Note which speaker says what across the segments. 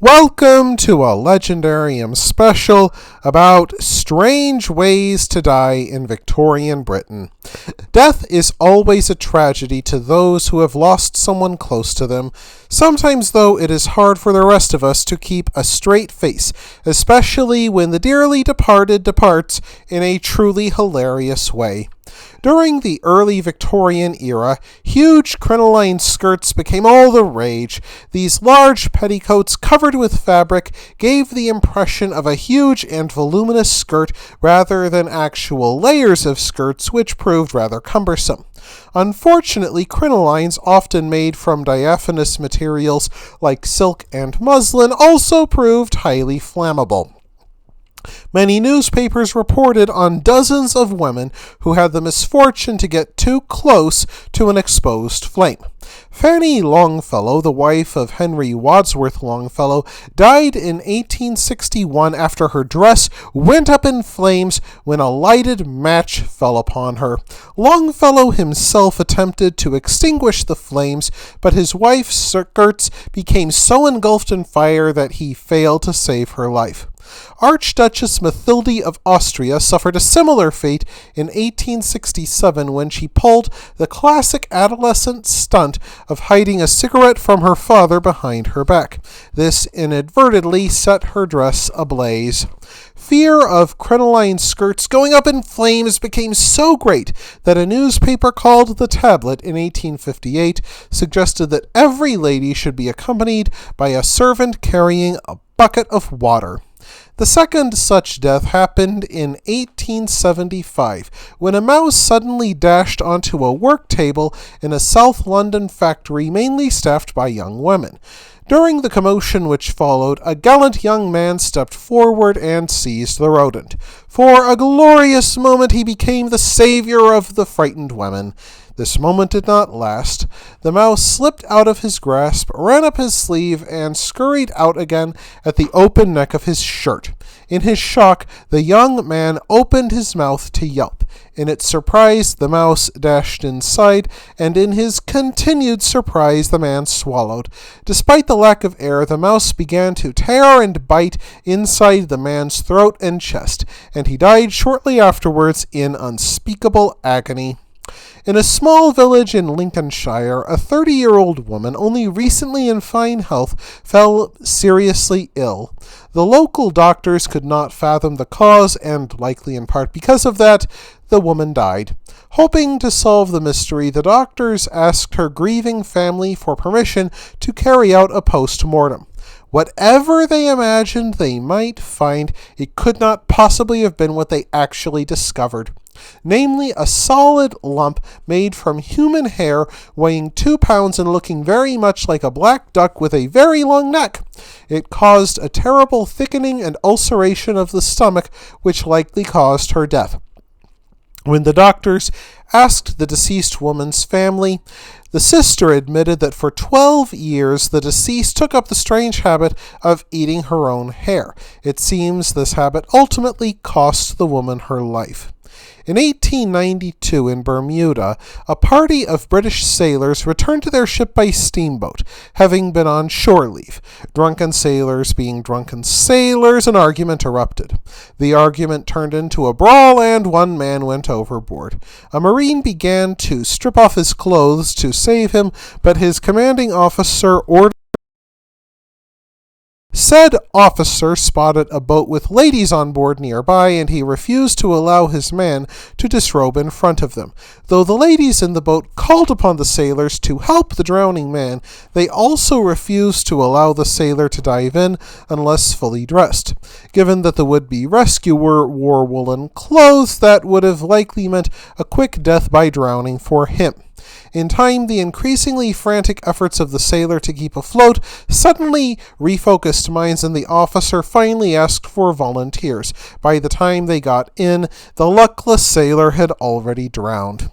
Speaker 1: Welcome to a Legendarium special about strange ways to die in Victorian Britain. Death is always a tragedy to those who have lost someone close to them. Sometimes, though, it is hard for the rest of us to keep a straight face, especially when the dearly departed departs in a truly hilarious way. During the early Victorian era, huge crinoline skirts became all the rage. These large petticoats covered with fabric gave the impression of a huge and voluminous skirt rather than actual layers of skirts, which proved rather cumbersome. Unfortunately, crinolines, often made from diaphanous materials like silk and muslin, also proved highly flammable. Many newspapers reported on dozens of women who had the misfortune to get too close to an exposed flame. Fanny Longfellow, the wife of Henry Wadsworth Longfellow, died in 1861 after her dress went up in flames when a lighted match fell upon her. Longfellow himself attempted to extinguish the flames, but his wife's skirts became so engulfed in fire that he failed to save her life. Archduchess Mathilde of Austria suffered a similar fate in 1867 when she pulled the classic adolescent stunt of hiding a cigarette from her father behind her back. This inadvertently set her dress ablaze. Fear of crinoline skirts going up in flames became so great that a newspaper called The Tablet in 1858 suggested that every lady should be accompanied by a servant carrying a bucket of water. The second such death happened in 1875, when a mouse suddenly dashed onto a work table in a South London factory mainly staffed by young women. During the commotion which followed, a gallant young man stepped forward and seized the rodent. For a glorious moment he became the savior of the frightened women. This moment did not last. The mouse slipped out of his grasp, ran up his sleeve, and scurried out again at the open neck of his shirt. In his shock, the young man opened his mouth to yelp. In its surprise, the mouse dashed inside, and in his continued surprise, the man swallowed. Despite the lack of air, the mouse began to tear and bite inside the man's throat and chest, and he died shortly afterwards in unspeakable agony. In a small village in Lincolnshire, a 30-year-old woman, only recently in fine health, fell seriously ill. The local doctors could not fathom the cause, and likely in part because of that, the woman died. Hoping to solve the mystery, the doctors asked her grieving family for permission to carry out a post-mortem. Whatever they imagined they might find, it could not possibly have been what they actually discovered. Namely, a solid lump made from human hair, weighing 2 pounds and looking very much like a black duck with a very long neck. It caused a terrible thickening and ulceration of the stomach, which likely caused her death. When the doctors asked the deceased woman's family, the sister admitted that for 12 years the deceased took up the strange habit of eating her own hair. It seems this habit ultimately cost the woman her life. In 1892, in Bermuda, a party of British sailors returned to their ship by steamboat, having been on shore leave. Drunken sailors being drunken sailors, an argument erupted. The argument turned into a brawl, and one man went overboard. A marine began to strip off his clothes to save him, but his commanding officer ordered. Said officer spotted a boat with ladies on board nearby, and he refused to allow his man to disrobe in front of them. Though the ladies in the boat called upon the sailors to help the drowning man, they also refused to allow the sailor to dive in unless fully dressed. Given that the would-be rescuer wore woolen clothes, that would have likely meant a quick death by drowning for him. In time, the increasingly frantic efforts of the sailor to keep afloat suddenly refocused minds, and the officer finally asked for volunteers. By the time they got in, the luckless sailor had already drowned.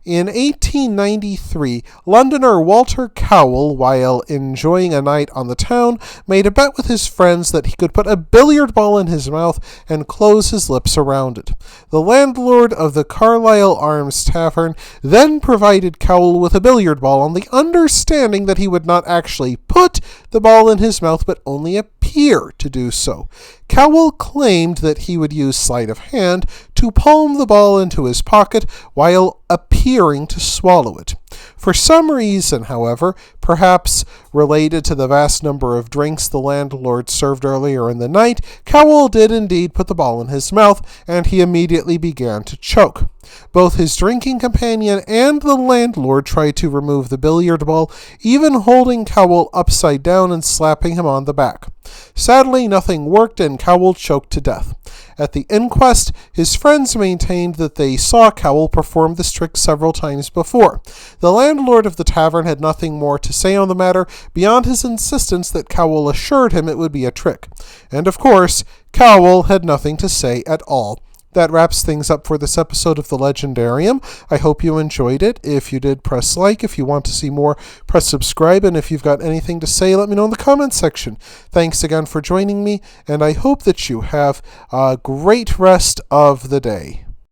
Speaker 1: In 1893, Londoner Walter Cowell, while enjoying a night on the town, made a bet with his friends that he could put a billiard ball in his mouth and close his lips around it. The landlord of the Carlisle Arms Tavern then provided Cowell with a billiard ball on the understanding that he would not actually put put the ball in his mouth, but only appear to do so. Cowell claimed that he would use sleight of hand to palm the ball into his pocket while appearing to swallow it. For some reason, however, perhaps related to the vast number of drinks the landlord served earlier in the night, Cowell did indeed put the ball in his mouth, and he immediately began to choke. Both his drinking companion and the landlord tried to remove the billiard ball, even holding Cowell upside down and slapping him on the back. Sadly, nothing worked, and Cowell choked to death. At the inquest, his friends maintained that they saw Cowell perform this trick several times before. The landlord of the tavern had nothing more to say on the matter beyond his insistence that Cowell assured him it would be a trick. And of course, Cowell had nothing to say at all. That wraps things up for this episode of The Legendarium. I hope you enjoyed it. If you did, press like. If you want to see more, press subscribe. And if you've got anything to say, let me know in the comments section. Thanks again for joining me, and I hope that you have a great rest of the day.